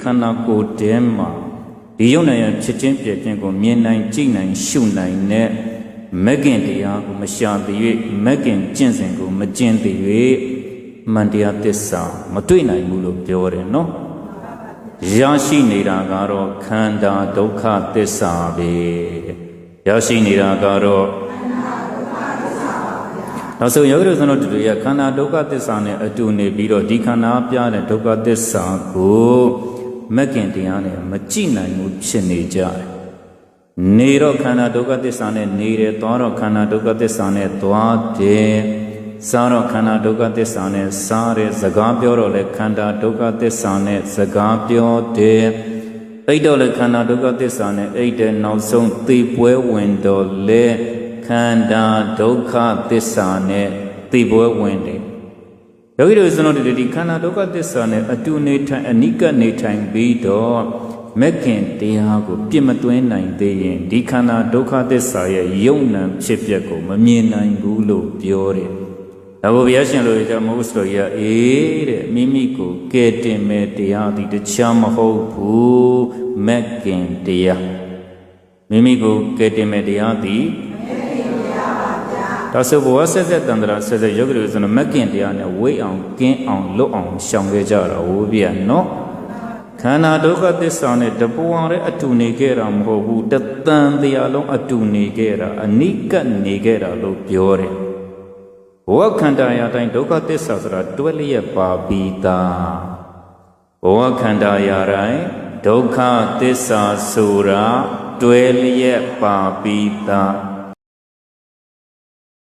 ခန္ဓာကိုယ်ထဲမှာဒီယုံနာရဲ့ဖြစ်ချင်းပြည့်ချင်းကိုမြင်နိုင်ကြည့်နိုင်ရှုနိုင်တဲ့မဂ္ဂင်တရားကိုမရှာသေး၍မဂ္ဂင်ကျင့်စဉ်ကိုမကျင့်သေး၍မန္တရားသစ္စာမတွေ့နိုင်ဘူးလို့ပြောတယ်နော်ရရှိနေတာကတော့ခန္ဓာဒုက္ခသစ္စာပဲရရှိနေတာကတော့နောက်ဆုံးယောဂီတို့ဆိုတော့တူရခန္ဓာဒုက္ခသစ္စာနဲ့အတူနေပြီးတော့ဒီခန္ဓာပြတဲ့ဒုက္ခသစ္စာကိုမဂ္ဂင်တရားနဲ့မကြည့်နိုင်ဘူးဖြစ်နေကြတယ်နေတော့ခန္ဓာဒုက္ခသစ္စာနဲ့နေတယ်သွားတော့ခန္ဓာဒုက္ခသစ္စာနဲ့သွားတယ်စားတော့ခန္ဓာဒုက္ခသစ္စာနဲ့စားတယ်စကားပြောတော့လေခန္ဓာဒုက္ခသစ္စာနဲ့စကားပြောတယ်အိတ်တော့လေခန္ဓာဒုက္ခသစ္စာနဲ့အိတ်တယ်နောက်ဆုံးသိပွဲဝင်တော့လေခန္ဓာဒုက္ခသစ္စာနဲ့သိပွဲဝင်တယ်ယောဂီတို့ဆိုတော့ဒီခန္ဓာဒုက္ခသစ္စာနဲ့အတူနေထိုင်အနိကနေထိုင်ပြီးတော့မဂ္ဂင်တရားကိုပြစ်မသွင်းနိုင်သေးရင်ဒီခန္ဓာဒုက္ခသစ္စာရဲ့ယုံနံဖြစ်ပျက်ကိုမမြင်နိုင်ဘူးလို့ပြောတယ်။ဒါဘုရားရှင်လိုကြမဟုတ်ဆိုရအေးတဲ့မိမိကိုကဲတင်မဲ့တရားဒီတခြားမဟုတ်ဘူးမဂ္ဂင်တရားမိမိကိုကဲတင်မဲ့တရားဒီဒါဆိုဘဝဆက်ဆက်တန်တရာဆက်ဆက်ယောဂီတို့ဆိုတော့မဂ္ဂင်တရားနဲ့ဝိအောင်ကင်းအောင်လွတ်အောင်ရှောင်ခဲ့ကြတာဟုတ်ဗျာနော်ခန္ဓာဒုက္ခသစ္စာနဲ့တပူအောင်လည်းအတူနေခဲ့တာမဟုတ်ဘူးတသံတရားလုံးအတူနေခဲ့တာအနိကနေခဲ့တာလို့ပြောတယ်ဘဝခန္ဓာရာတိုင်းဒုက္ခသစ္စာဆိုတာတွဲလျက်ပါပြီးသားဘဝခန္ဓာရာတိုင်းဒုက္ခသစ္စာဆိုတာတွဲလျက်ပါပြီးသား